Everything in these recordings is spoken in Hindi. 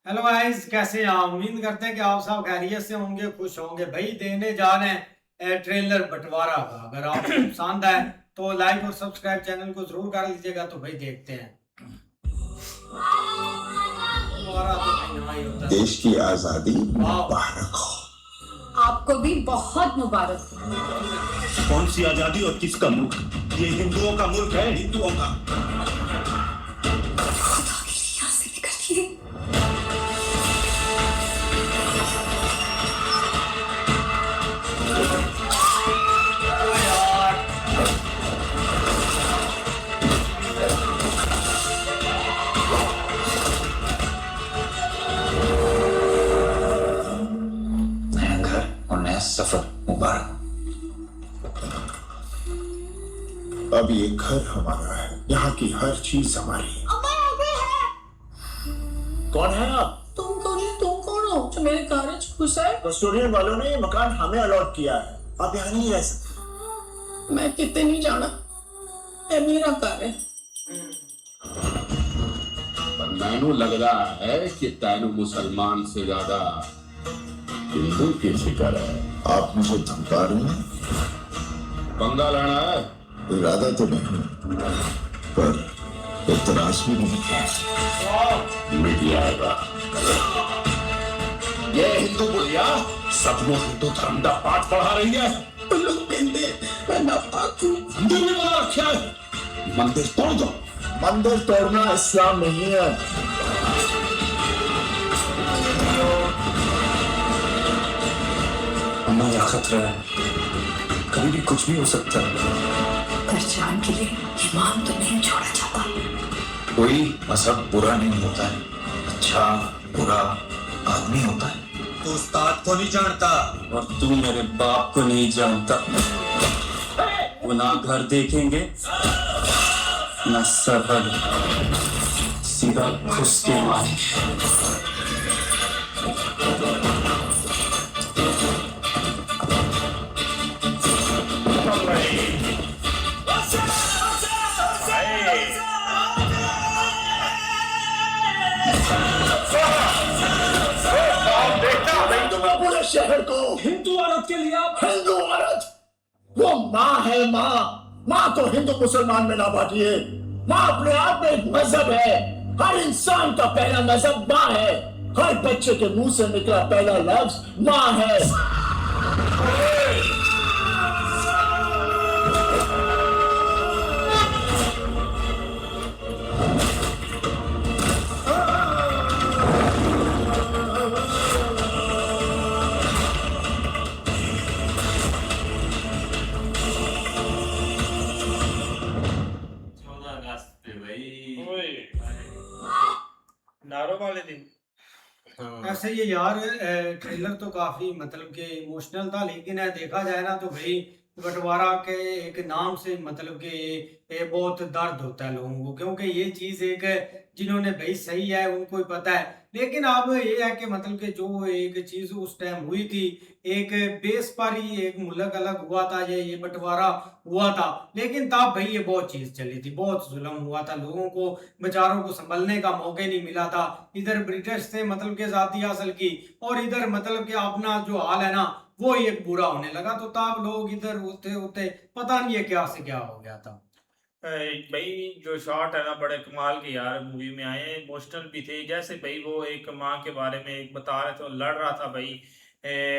हेलो गाइस, कैसे हैं आप? उम्मीद करते हैं कि आप सब खैरियत से होंगे, खुश होंगे। भाई देने जा रहे हैं ट्रेलर बंटवारा का। अगर आपको पसंद है तो लाइक और सब्सक्राइब चैनल को जरूर कर लीजिएगा। तो भाई देखते हैं। बंटवारा तो भाई हाँ ही होता है। देश की आजादी वाह, मुबारक हो। आपको भी बहुत मुबारक हो। कौन सी आजादी और किसका मुल्क? ये हिंदुओं का मुल्क है, हिंदुओं का। यहाँ से निकलिए। नया घर और नया सफर मुबारक। अब ये घर हमारा है, यहाँ की हर चीज हमारी है। कौन है आप? तुम कौन हो जो मेरे गैरेज घुस आए? कस्टोडियन वालों ने ये मकान हमें अलॉट किया है। आप यहाँ नहीं रह सकते। मैं कितने नहीं जाना, ये मेरा घर है। पर मैनू लग रहा है कि तैनू मुसलमान से ज्यादा हिंदू की फिक्र है। आप मुझे धमका रहे हैं? पंगा लेना है? इरादा तो नहीं, पर इतराज भी नहीं है। मिट जाएगा। ये हिंदू बुढ़िया सबको हिंदू धर्म का पाठ पढ़ा रही है। लोग कहते मैं नापाक हूँ। मंदिर में बना रखा है, मंदिर तोड़ दो। मंदिर तोड़ना इस्लाम नहीं है। अम्मा यहाँ खतरा है, कभी भी कुछ भी हो सकता है। पहचान के लिए ईमान तो नहीं छोड़ा जाता। कोई मजहब बुरा नहीं होता है, अच्छा बुरा आदमी होता है। तू उस्ताद को नहीं जानता। और तू मेरे बाप को नहीं जानता। वो ना घर देखेंगे ना सरहद, सीधा घुस के मारेंगे। पूरे शहर को हिंदू औरत के लिए आप हिंदू औरत, वो माँ है। माँ को हिंदू मुसलमान में ना बांटिए। माँ अपने आप में एक मजहब है। हर इंसान का पहला मजहब माँ है। हर बच्चे के मुंह से निकला पहला लफ्ज माँ है। नारों वाले दिन। ऐसे ये यार ट्रेलर तो काफी मतलब कि इमोशनल था। लेकिन देखा जाए ना तो भाई बंटवारा के एक नाम से मतलब कि ये बहुत दर्द होता है लोगों को, क्योंकि ये चीज एक जिन्होंने भाई सही है उनको ही पता है। लेकिन अब ये है कि मतलब कि जो एक चीज उस टाइम हुई थी, एक बेस पर ही एक मुल्क अलग हुआ था, ये बंटवारा हुआ था। लेकिन तब भाई ये बहुत चीज चली थी, बहुत जुल्म हुआ था, लोगों को बेचारों को संभलने का मौका नहीं मिला था। इधर ब्रिटिश से मतलब के आजादी हासिल की और इधर मतलब कि अपना जो हाल है ना वो ही एक बुरा होने लगा। तो तब लोग इधर होते होते पता नहीं है क्या से क्या हो गया था। भाई जो शॉट है ना बड़े कमाल के यार मूवी में आए, इमोशनल भी थे। जैसे भाई वो एक माँ के बारे में एक बता रहे थे, वो लड़ रहा था भाई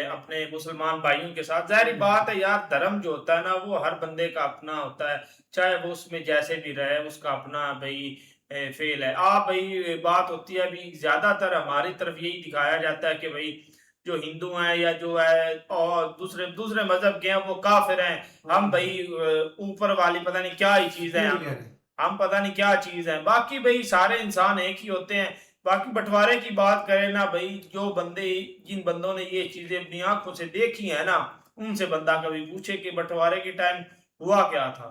अपने मुसलमान भाइयों के साथ। जाहिर बात है यार, धर्म जो होता है ना वो हर बंदे का अपना होता है, चाहे वो उसमें जैसे भी रहे, उसका अपना भाई फेल है। आप भाई बात होती है अभी ज्यादातर हमारी तरफ यही दिखाया जाता है कि भाई जो हिंदू हैं या जो है और दूसरे दूसरे मजहब के हैं वो काफिर हैं। हम भाई ऊपर वाली पता नहीं क्या ही चीज है, हम पता नहीं क्या चीज है। बाकी भाई सारे इंसान एक ही होते हैं। बाकी बंटवारे की बात करें ना भाई, जो बंदे जिन बंदों ने ये चीजें अपनी आंखों से देखी है ना, उनसे बंदा कभी पूछे कि बंटवारे के टाइम हुआ क्या था।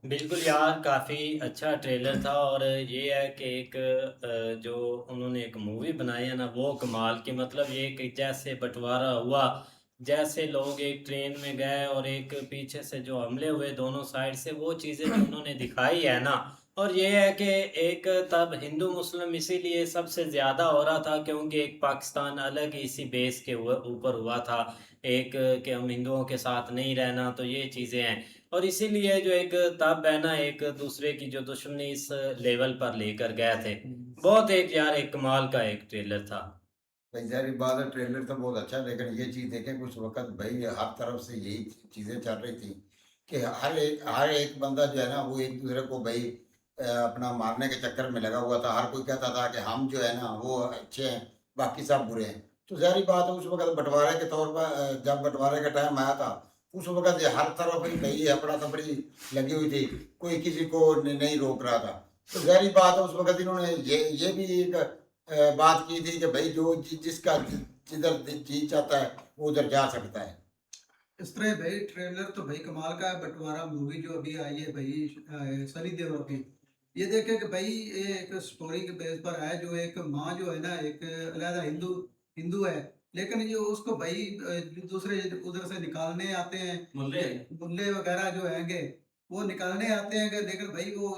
बिल्कुल यार, काफ़ी अच्छा ट्रेलर था। और ये है कि एक जो उन्होंने एक मूवी बनाई है ना वो कमाल की। मतलब ये कि जैसे बंटवारा हुआ, जैसे लोग एक ट्रेन में गए और एक पीछे से जो हमले हुए दोनों साइड से, वो चीज़ें जो उन्होंने दिखाई है ना और ये है कि एक तब हिंदू मुस्लिम इसीलिए सबसे ज़्यादा हो रहा था क्योंकि एक पाकिस्तान अलग ही इसी बेस के ऊपर हुआ था, एक कि हम हिंदुओं के साथ नहीं रहना, तो ये चीज़ें हैं। और इसीलिए जो एक तब है ना एक दूसरे की जो दुश्मनी इस लेवल पर लेकर गए थे। बहुत एक यार एक कमाल का एक ट्रेलर था। भाई जाहिर बात है ट्रेलर तो बहुत अच्छा है, लेकिन ये चीज़ देखें कुछ वक्त भाई हर तरफ से यही चीज़ें चल रही थी कि हर एक बंदा जो है ना वो एक दूसरे को भाई अपना मारने के चक्कर में लगा हुआ था। हर कोई कहता था कि हम जो है ना वो अच्छे हैं, बाकी सब बुरे हैं। तो जाहिर बात है उस वक्त बंटवारे के तौर पर जब बंटवारे का टाइम आया था उस वक्त ये हर तरफ ही भाई हपड़ा थपड़ी लगी हुई थी, कोई किसी को नहीं रोक रहा था। तो जाहिर बात है उस वक्त इन्होंने ये भी एक बात की थी कि भाई जो जिसका जिधर जी चाहता है वो उधर जा सकता है। इस तरह भाई ट्रेलर तो भाई कमाल का है। बंटवारा मूवी जो अभी आई है भाई सनी देओल की, ये देखे कि भाई ये एक स्टोरी के बेस पर है। जो एक माँ जो है ना एक अलहदा हिंदू हिंदू है, लेकिन ये उसको भाई दूसरे उधर से निकालने आते हैं, मुल्ले वगैरह जो हैंगे वो निकालने आते हैं कि लेकिन भाई वो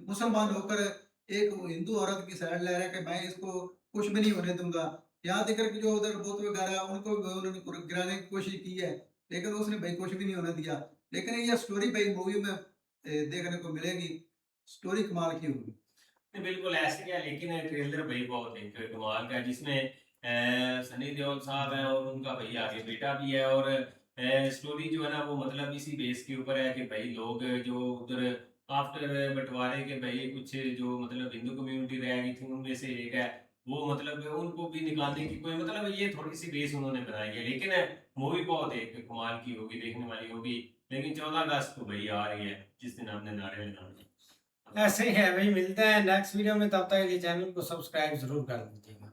मुसलमान होकर एक हिंदू औरत की साइड ले रहा है कि मैं इसको कुछ भी नहीं होने दूंगा। यहाँ तक कि जो उधर बोत वगैरह उनको भी उन्होंने गिराने की कोशिश की है, लेकिन उसने भाई कुछ भी नहीं होने दिया। लेकिन ये स्टोरी भाई मूवी में देखने को मिलेगी, स्टोरी कमाल की होगी। नहीं, बिल्कुल ऐसे क्या, लेकिन ट्रेलर भाई बहुत एक कमाल का है जिसमें सनी देओल साहब है और उनका भाई आगे बेटा भी है। और स्टोरी जो है ना वो मतलब इसी बेस के ऊपर है कि भाई लोग जो उधर आफ्टर बंटवारे के भाई कुछ जो मतलब हिंदू कम्युनिटी रह गई थी उनमें से एक है, वो मतलब उनको भी निकालने की कोई मतलब ये थोड़ी सी बेस उन्होंने बनाई है। लेकिन मूवी बहुत एक कमाल की होगी, देखने वाली होगी। लेकिन 14 अगस्त को भाई आ रही है जिस दिन आपने नारे लगाने। ऐसे ही है भाई, मिलते हैं नेक्स्ट वीडियो में, तब तक ये चैनल को सब्सक्राइब जरूर कर दीजिएगा।